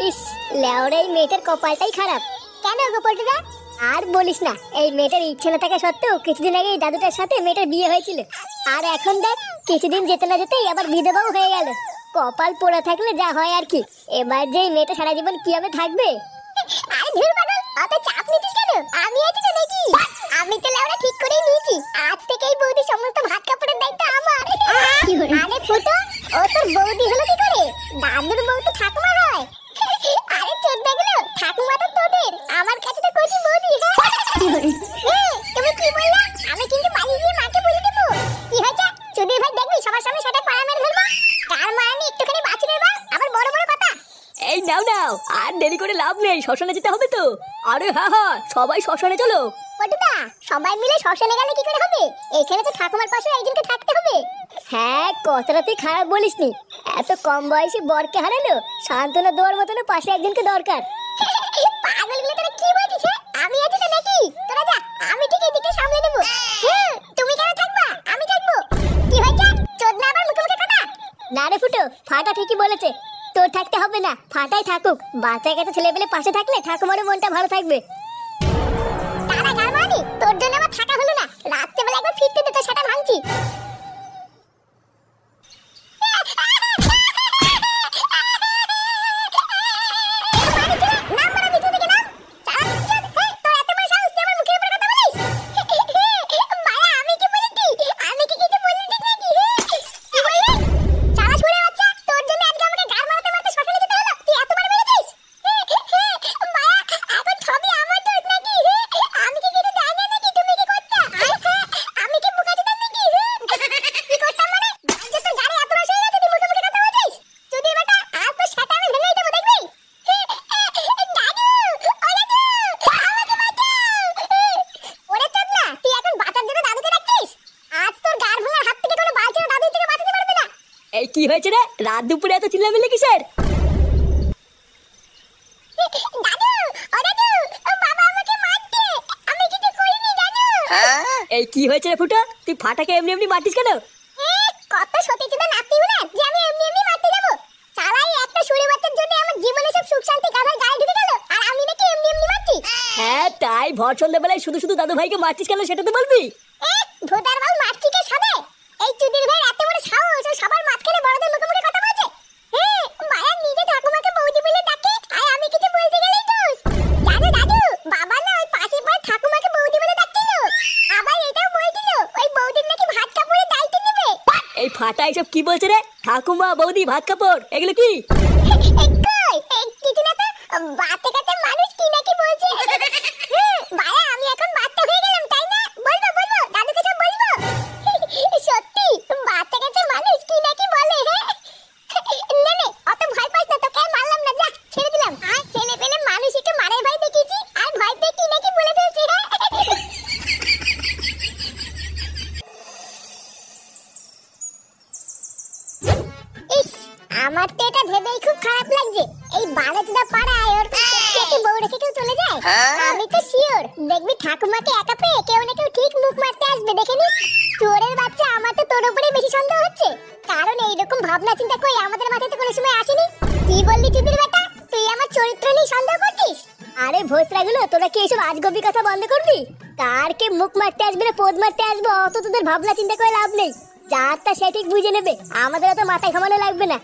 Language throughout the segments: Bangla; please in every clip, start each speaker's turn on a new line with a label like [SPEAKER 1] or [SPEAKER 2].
[SPEAKER 1] ইস, লেওরা এই মেয়েটার কপালটাই খারাপ। কেন গো পল্টুদা? আর বলিস না, এই মেয়েটার ইচ্ছে না থাকা সত্ত্বেও কিছুদিন আগে এই দাদুটার সাথে মেয়েটার বিয়ে হয়েছিল। আর এখন দেখ, কিছুদিন যেতে না যেতেই আবার বিধবাও হয়ে গেল। কপাল পোড়া থাকলে যা হয় আর কি। এবার যে এই মেয়েটা সারা জীবন কিভাবে থাকবে? আরে ধুর পাগল, অত চাপ নিতিস কেন? আমি আছি তো নাকি? আমি তো লেওরা ঠিক করেই নিয়েছি, আজ থেকে এই বৌদি সমস্ত ভাত কাপড়ের দায়িত্ব আমার। আরে ফুটো, ও তোর বৌদি হলো কি করে? দাদুর বউ তো ঠাকুমা হয়। আরে চোদ্দাগুলো, ঠাকুমা তো তোদের, আমার কাছে তো কচি বৌদি। তুমি কি বললা? আমি কিন্তু পালিয়ে গিয়ে মাকে বলে দেবো। কি হয়েছে? চোদ্দের ভাই দেখবি সবার সামনে সেটা পাড়া মেরে ধরবো। তার মানে একটুখানি বাঁচিয়ে বা আবার বড় বড় কথা।
[SPEAKER 2] এই নাও নাও, আর দেরি করে লাভ নেই, শ্মশানে যেতে হবে তো। আরে হ্যাঁ হ্যাঁ, সবাই শ্মশানে চলো।
[SPEAKER 1] পটুদা, সবাই মিলে শ্মশানে গেলে কি করে হবে? এখানে তো ঠাকুমার পাশে একজনকে থাকতে হবে। হ্যাঁ, কথাটা তুই খারাপ বলিসনি। এত কম বয়সে বরকে হারালো, সান্ত্বনা দেওয়ার মতন পাশে একজনকে দরকার। পাগলগুলো তোরা কি বলছিস? আমি আছি তো নাকি? তোরা যা, আমি ঠিক এদিকে সামলে নেব। তুমি কেন থাকবা? আমি থাকবো। কি হয়েছে? চোদনা আবার মুখে মুখে কথা। না রে ফুটো, ফাটা ঠিকই বলেছে। তোর থাকতে হবে না, ফাটাই থাকুক। বাচ্চা কাচ্চা ছেলেপেলে পাশে থাকলে ঠাকুমারও মনটা ভালো থাকবে। তারা গারমানি, তোর জন্য আমার থাকা হলো না। রাত্রেবেলা একবার ফিরতে দে, তো সেটা ভাঙছি।
[SPEAKER 2] এই কি হয়েছে রে? রাত দুপুরে এত চিল্লামিল্লি কিসের? এই কি হয়েছে রে ফুটা? তুই ফাটাকে এমনি এমনি মারতিস কেন?
[SPEAKER 1] কত সতীচুদা নাতি হলো যে আমি এমনি এমনি মারতে যাব? চালাই একটা শুঁড়ে বাচ্চার জন্য আমার জীবনে সব সুখ শান্তি কাভার গায়ে ঢুকে গেল, আর আমি নাকি এমনি এমনি মারছি?
[SPEAKER 2] হ্যাঁ, তাই ভর সন্ধ্যাবেলায় শুধু শুধু দাদু ভাইকে মারতিস কেন সেটা তো বলবি।
[SPEAKER 1] ভোদার বাল মারছি কে সাবে? এই চুদির ভাই এত বড় সাহস, ও সবার মাঝখানে বড়দের মুখে মুখে কথা বলছে। মায়া নিজে ঠাকুমাকে বৌদি বলে ডাকে, আর আমি কিছু বলতে গেলেই দোষ। দাদু দাদু, বাবা না ওই পাশে পড়ে ঠাকুমাকে বৌদি বলে ডাকছিল। আবার এটাও বলছিল ওই বৌদির নাকি ভাত কাপড়ের দায়িত্ব নেবে।
[SPEAKER 2] এই ফাটা এসব কি বলছে রে? ঠাকুমা বৌদি ভাত কাপড় এগুলো কি?
[SPEAKER 1] কিছু না তো, বাতে কাতে মানুষ কি নাকি বলছে। ভাইয়া, আমি এখন বাচ্চা হয়ে গেলাম তাই না? বলবো বলবো, দাদুকে সব বলবো। সত্যি বাচ্চা কাছে মানুষ কি নাকি বলে। নে নে, অত ভয় পাস না, তোকে আর মারলাম না, যা ছেড়ে দিলাম। আর ছেলে পেলে মানুষ একটু মারার ভয় দেখিয়েছি, আর ভয় পেয়ে কি নাকি বলে ফেলছি। ইস, আমার তো এটা ভেবেই খুব খারাপ লাগছে। এই বালেচদা পাড়ায় ওর কি বউ রেখে কেউ চলে যায়? আমি তো শিওর দেখবি ঠাকুমাকে একা পেয়ে কেউ না কেউ ঠিক মুখ মারতে আসবে, দেখে নিস। চোরের বাচ্চা, আমার তো তোর উপরেই বেশি সন্দেহ হচ্ছে, কারণ এইরকম ভাবনা চিন্তা কই আমাদের মাথায় তো কোনো সময় আসেনি। কি বললি চুদির বেটা? তুই আমার চরিত্র নিয়ে সন্দেহ করছিস? আরে ভোসরাগুলো, তোরা কি এইসব আজগবি কথা বন্ধ করবি? কার কে মুখ মারতে আসবে না পোদ মারতে আসবে অত তোদের ভাবনা চিন্তা করে লাভ নেই। যারটা সে ঠিক বুঝে নেবে, আমাদের অত মাথায় ঘামানো লাগবে না।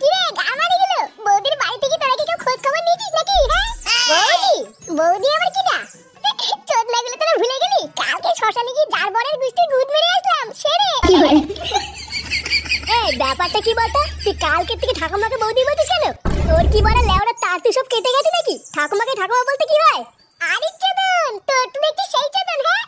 [SPEAKER 1] কিরে গামারি গুলো, বৌদির বাড়ি থেকে তোরা কি কেউ খোঁজ খবর নিয়েছিস নাকি? বৌদি বৌদি আবার কিটা? চোদনাগুলো তোরা ভুলে গেলি? কালকে শ্মশানে গিয়ে যার বরের গুষ্টির গুদ মেরে আসলাম সেরে। এই ব্যাপারটা কি বলতো? তুই কালকে থেকে ঠাকুমাকে বৌদি বলছিস কেন? তোর কি বড় লেওড়া তার তুই সব কেটে গেছে নাকি? ঠাকুমাকে ঠাকুমা বলতে কি হয়? আরে চোদন, তোর তুমি কি সেই চোদন? হ্যাঁ,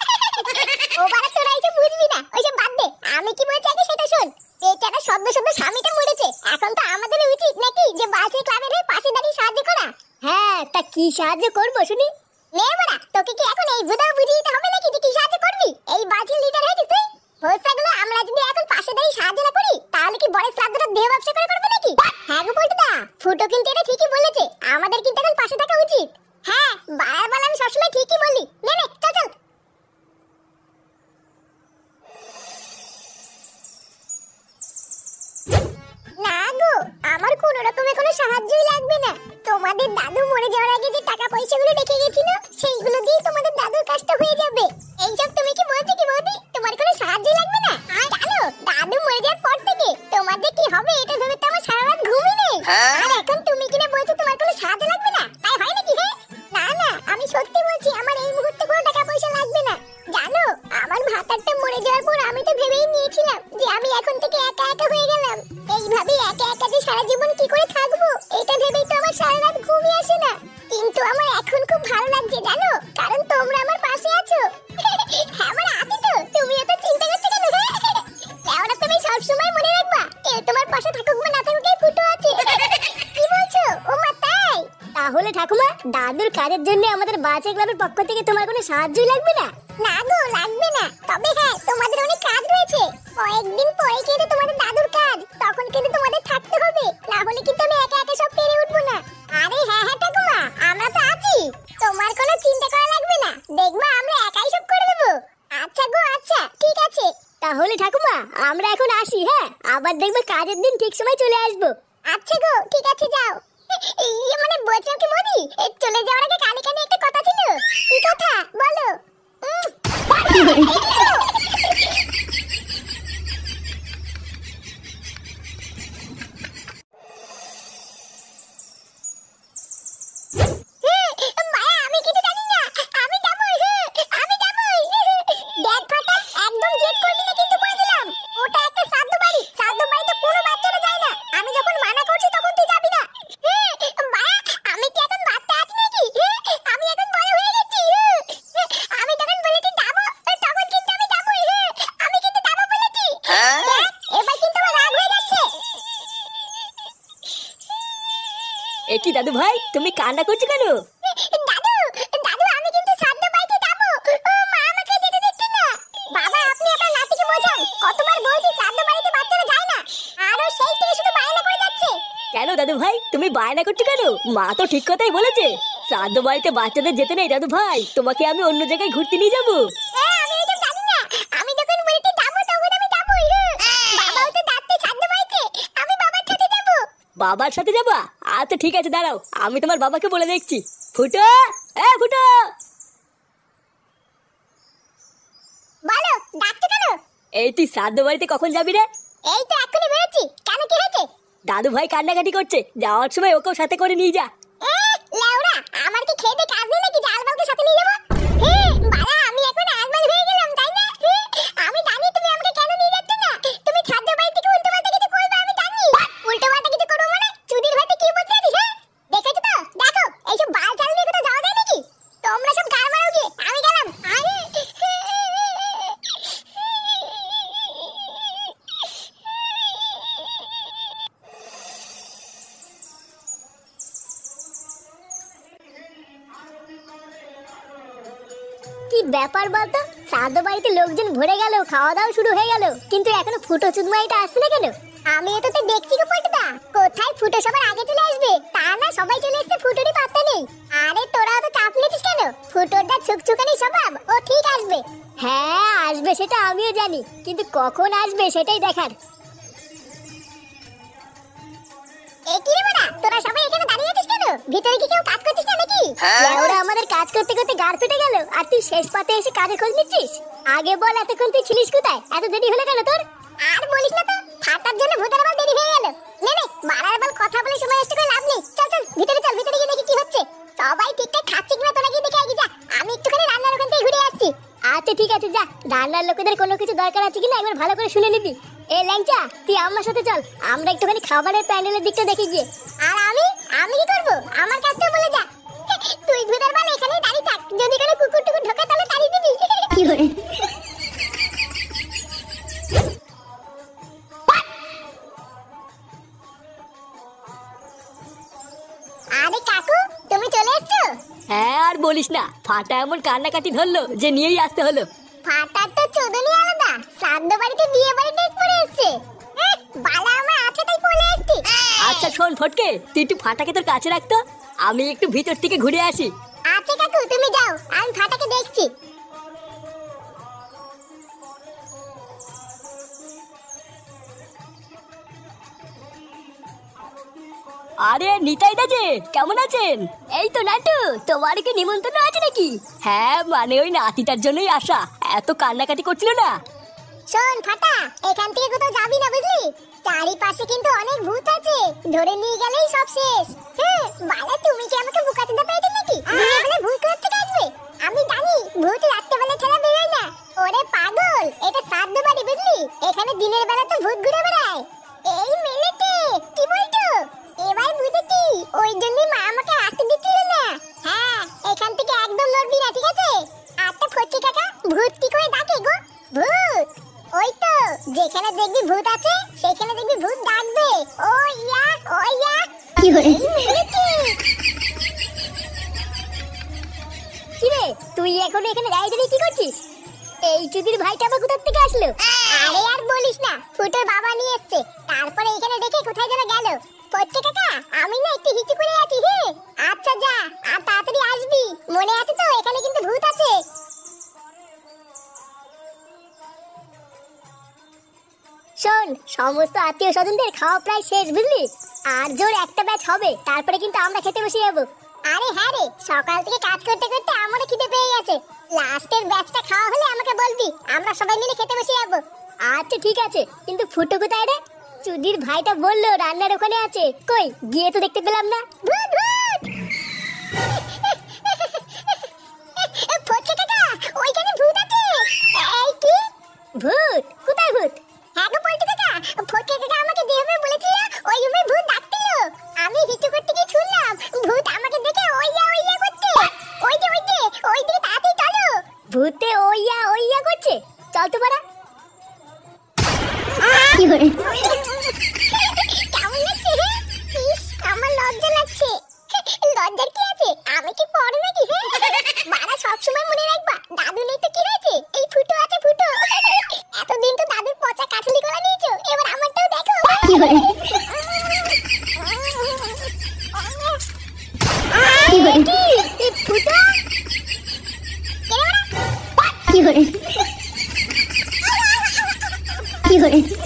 [SPEAKER 1] ও বাড়া তোরা এইসব বুঝবি না, ওইসব বাদ দে। আমি কি বলছি আগে সেটা শোন। বেচারা সদ্য সদ্য স্বামীটা মরেছে, এখন তো আমাদের উচিত নাকি যে বালতি ক্লাবের হয়ে পাশে দাঁড়িয়ে সাহায্য করা। হ্যাঁ, তা কি সাহায্য করবো শুনি? নে বড়া, তোকে কি এখন এই বুঝাও বুঝিয়ে দিতে হবে নাকি যে কি সাহায্য করবি? এই বালতির লিডার হয়েছিস তুই। ভোসরাগুলো, আমরা যদি এখন পাশে দাঁড়িয়ে সাহায্য না করি তাহলে কি বড় শ্রাদ্ধটা দেহ ব্যবসা করে করবে নাকি? হ্যাঁ গো পল্টুদা, ফুটো কিন্তু এটা ঠিকই বলেছে, আমাদের কিন্তু এখন পাশে থাকা উচিত। হ্যাঁ, বারবার আমি সবসময় ঠিকই বলি। নে নে, চল চল। না গো, আমার কোনো রকমের কোনো সাহায্যই লাগবে না। তোমাদের দাদু মরে যাওয়ার আগে যে টাকা পয়সাগুলো রেখে গেছিল সেইগুলো দিয়ে তোমাদের দাদুর কাজটা হয়ে যাবে। এইসব তুমি কি বলছো কি বৌদি? তোমার কোনো সাহায্যই লাগবে না? জানো দাদু মরে যাওয়ার পর থেকে তোমাদের কি হবে এটা ভেবে তো আমার সারা রাত ঘুমই নেই। আর এখন তুমি কিনা বলছো তোমার কোনো সাহায্য লাগবে না? তাই হয় নাকি? না না, আমি সত্যি বলছি আমার এই মুহূর্তে কোনো টাকা পয়সা লাগবে না। জানো আমার ভাতারটা মরে যাওয়ার পর আমি তো ভেবেই নিয়েছিলাম যে আমি এখন থেকে একা একা হয়ে গেলাম। এইভাবে একা একা যে সারা জীবন কি করে থাকবো এটা ভেবেই তো আমার সারা রাত ঘুমই আসে না। কিন্তু আমার এখন খুব ভালো লাগছে জানো, কারণ তোমরা আমার পাশে আছো। আমার আছি তো, তুমি এত চিন্তা করছো কেন? লেওরা তুমি সবসময় মনে রাখবা কেউ তোমার পাশে থাকুক বা না থাকুক এই ফুটো আছে। কি বলছো? ও মা তাই? তাহলে ঠাকুমা দাদুর কাজের জন্য আমাদের বাচ্চা ক্লাবের পক্ষ থেকে তোমার কোনো সাহায্যই লাগবে না? না গো লাগবে না, তবে হ্যাঁ তোমাদের অনেক কাজ রয়েছে। কয়েকদিন পরে কিন্তু তোমাদের দাদুর কাজ, তখন কিন্তু তোমাদের থাকতে হবে, না হলে কিন্তু আমি একা একা সব পেরে উঠবো না। আরে হ্যাঁ হ্যাঁ ঠাকুমা আমরা তো আছি, তোমার কোনো চিন্তা করা লাগবে না, দেখবা আমরা একাই সব করে দেবো। আচ্ছা গো আচ্ছা ঠিক আছে। তাহলে ঠাকুমা আমরা এখন আসি, হ্যাঁ আবার দেখবে কাজের দিন ঠিক সময় চলে আসবো। আচ্ছা গো ঠিক আছে যাও। ইয়ে মানে বলছিলাম কি মোদি, চলে যাওয়ার আগে কানে কানে একটা কথা ছিল। কি কথা বলো? আমি কিছু জানি না, আমি যাবই, আমি যাবই। দেখ ফাটা একদম জেদ করবি না কিন্তু বলে দিলাম, ওটা একটা শ্রাদ্ধ বাড়ি, শ্রাদ্ধ বাড়িতে কোনো বাচ্চারা যায় না। আমি যখন মানা করছি তখন তুই যাবি না। মায়া আমি কি এখন বাচ্চা আছি নাকি? আমি এখন বড় হয়ে গেছি। আমি যখন বলেছি যাবো তখন কিন্তু আমি যাবই। আমি কিন্তু যাবো বলেছি। এবার কিন্তু আমার রাগ হয়ে যাচ্ছে।
[SPEAKER 2] এ কি দাদু ভাই তুমি কান্না করছো কেন?
[SPEAKER 1] দাদু দাদু আমি কিন্তু শ্রাদ্ধ বাড়িতে যাবো। মা আমাকে যেতে দিচ্ছে না। বাবা আপনি আপনার নাতিকে বোঝান, কতবার বলছি শ্রাদ্ধ বাড়িতে বাচ্চারা যায় না, আরো সেই থেকে শুধু বায়না করে যাচ্ছে।
[SPEAKER 2] কেন দাদু ভাই তুমি বায়না করছো কেন? মা তো ঠিক কথাই বলেছে, শ্রাদ্ধ বাড়িতে বাচ্চাদের যেতে নেই। দাদু ভাই তোমাকে আমি অন্য জায়গায় ঘুরতে নিয়ে যাবো।
[SPEAKER 1] আমি এটা জানি না, আমি যখন বলতে যাবো তখন আমি যাবোই। বাবাও তো যাচ্ছে শ্রাদ্ধ বাড়িতে, আমি বাবার সাথে যাবো।
[SPEAKER 2] বাবার সাথে যাবা? আচ্ছা ঠিক আছে দাঁড়াও, আমি তোমার বাবাকে বলে দেখছি। ফুটো, এ ফুটো।
[SPEAKER 1] বলো ডাকছো কেন?
[SPEAKER 2] এই তুই শ্রাদ্ধ বাড়িতে কখন যাবি রে?
[SPEAKER 1] এই তো এখনই বেরোচ্ছি, কেন কি হয়েছে?
[SPEAKER 2] দাদু ভাই কান্নাকাটি করছে, যাওয়ার সময় ওকেও সাথে করে নিয়ে যা।
[SPEAKER 1] লেওরা আমার কি খেতে কাজ নেই নাকি যে আলবালকে সাথে নিয়ে যাবো? বাবা আমি এখন আলবাল হয়ে গেলাম তাই না? আমি জানি তুমি আমাকে কেন নিয়ে যাচ্ছ না। তুমি শ্রাদ্ধ বাড়ি থেকে উল্টো পাল্টা কিছু করবে আমি জানি। উল্টো পাল্টা কিছু করবো মানে চুদির ভাইতে কি বলতে আছিস? দেখেছো তো দেখো এইসব বাল চাল নিয়ে কোথাও যাওয়া যায় নাকি? তোমরা সব গাল মারো গিয়ে, আমি গেলাম। কি ব্যাপার বলতো, শ্রাদ্ধ বাড়িতে লোকজন ভরে গেল, খাওয়া দাওয়া শুরু হয়ে গেল, কিন্তু এখনো ফুটো চুদমাইটা আসছে না কেন? আমি এটা তো দেখছি গো পল্টুদা, কোথায় ফুটো সবার আগে চলে আসবে, তা না সবাই চলে এসেছে, ফুটোরই পাত্তা নেই। আরে তোরা তো চাপ নিতিস কেন? ফুটোরটা ছুকছুকানি স্বভাব, ও ঠিক আসবে। হ্যাঁ আসবে সেটা আমিও জানি, কিন্তু কখন আসবে সেটাই দেখার। এ কি রে বড়া, তোরা সবাই এখানে দাঁড়িয়ে আছিস কেন? ভিতরে কি কেউ কাজ করছিস না নাকি? ওরা আমাদের কাজ করতে করতে গাড় ফেটে গেল, আর তুই শেষ পাতে এসে কাজে খোঁজ নিচ্ছিস? আগে বল এতক্ষণ তুই ছিলিস কোথায়? এত দেরি হলো কেন তোর? আর বলিস না তো, ফাটার জন্য ভূতের আবার দেরি হয়ে গেল। নে নে মারার বল, কথা বলে সময় নষ্ট করে লাভ নেই। চল চল ভিতরে চল, ভিতরে গিয়ে দেখি কি হচ্ছে। সবাই ঠিকঠাক খাচ্ছে কিনা তোরা গিয়ে দেখে আগে যা, আমি একটুখানি রান্নার ওখান থেকে ঘুরে আসছি। আচ্ছা ঠিক আছে যা, রান্নার লোকেদের কোনো কিছু দরকার আছে কিনা একবার ভালো করে শুনে নিবি। এ ল্যাংচা তুই আমার সাথে চল, আমরা একটুখানি খাবারের প্যান্ডেলের দিকটা দেখে গিয়ে। আর আমি কি করব? আমার কাজটা বলে যা। তুই ভূতের বাল এখানেই দাঁড়িয়ে থাক, যদি কোনো কুকুর টুকুর ঢোকে তাহলে তাড়িয়ে দিবি। কি করে? আরে কাকু তুমি চলে এসছো?
[SPEAKER 2] হ্যাঁ আর বলিস না, ফাটা এমন কান্নাকাটি ধরলো যে নিয়েই আসতে হলো।
[SPEAKER 1] ফাটার তো চোদনি আলাদা, শ্রাদ্ধ বাড়িতে বিয়ে বাড়ি ড্রেস পরে এসছে। বালা আমার আছে তাই পরে এসছি।
[SPEAKER 2] আচ্ছা শোন ফটকে, তুই একটু ফাটাকে তোর কাছে রাখতো, আমি একটু ভিতর থেকে ঘুরে আসি।
[SPEAKER 1] আচ্ছা কাকু তুমি যাও, আমি ফাটাকে দেখছি।
[SPEAKER 2] আরে নিতাই দা যে কেমন আছেন? এই তো নাটু, তোমার কি নিমন্ত্রণ আছে নাকি? হ্যাঁ মানে ওই নাতিটার জন্যই আসা, এত কান্নাকাটি করছিল না।
[SPEAKER 1] শোন ফাটা, এখান থেকে কোথাও যাবি না বুঝলি? চারিপাশে কিন্তু অনেক ভূত আছে, ধরে নিয়ে গেলেই সব শেষ। হ্যাঁ বালা, তুমি কি আমাকে বোকাতে দা পাইতে নাকি? দিনের বেলা ভূত কোথা থেকে আসবে? আমি জানি ভূত রাত্রে বেলা ছাড়া বেরোয় না। ওরে পাগল, এটা শ্রাদ্ধ বাড়ি বুঝলি? এখানে দিনের বেলা তো ভূত ঘুরে বেড়ায়। এই মেলেতে কি বলছো? এবার বুঝেছি, ওই জন্যই মা আমাকে আসতে দিচ্ছিল না। হ্যাঁ, এখান থেকে একদম লড়বি না, ঠিক আছে? আচ্ছা ফটকে কাকা, ভূত কি করে ডাকে গো? ভূত ওই তো, যেখানে দেখবি ভূত আছে সেখানে দেখবি ভূত ডাকবে। ও ইয়া, ও ইয়া। কি হলো? কি রে, তুই এখন এখানে দাঁড়িয়ে কি করছিস? এই চুদির ভাইটা আবার কোথা থেকে আসলো? আরে আর বলিস না, ফুটোর বাবা নিয়ে এসেছে। তারপরে এখানে দেখে কোথায় যেন গেল। ফটকে কাকা, আমি না একটু হিচু করে আছি। হ্যাঁ আচ্ছা যা, আর তাড়াতাড়ি আসবি, মনে আছে তো এখানে কিন্তু ভূত আছে। শোন, সমস্ত আত্মীয় স্বজনদের খাওয়া প্রায় শেষ বুঝলি? আর জোর একটা ব্যাচ হবে, তারপরে কিন্তু আমরা খেতে বসে যাবো। আরে হ্যাঁ রে, সকাল থেকে কাজ করতে করতে আমারও খিদে পেয়ে গেছে। লাস্টের ব্যাচটা খাওয়া হলে আমাকে বলবি, আমরা সবাই মিলে খেতে বসে যাবো। আচ্ছা ঠিক আছে, কিন্তু ফুটো কোথায় রে? চুদির ভাইটা বললো রান্নার ওখানে আছে, কই গিয়ে তো দেখতে পেলাম না। ভূত ভূত! ফটকে কাকা, ওইখানে ভূত আছে। এই কি ভূত? কোথায় ভূত? হ্যাঁ গো পল্টু কাকা, ফটকে কাকা আমাকে যেভাবে বলেছিল ওই রুমে ভূত ডাকছিল। আমি হিচু করতে গিয়ে শুনলাম ভূত আমাকে দেখে ওইয়া ওইয়া করছে। ওই যে ওই দিকে তাড়াতাড়ি চলো। ভূতে ওইয়া ওইয়া করছে, চল তো বাড়া। কি হলো? কেমন লাগছে? ইস, আমার লজ্জা লাগছে। লজ্জার কি আছে? আমি কি পড়ো নাকি? বাড়া সবসময় মনে রাখবা, দাদু নেই তো কি হয়েছে, এই ফুটো আছে ফুটো। এতদিন তো দাদুর পচা কাঠুলি গলা নিয়েছো, এবার আমারটাও দেখো। কি হলো? কি হলো? কি ফুটো? কি হলো? কি হলো?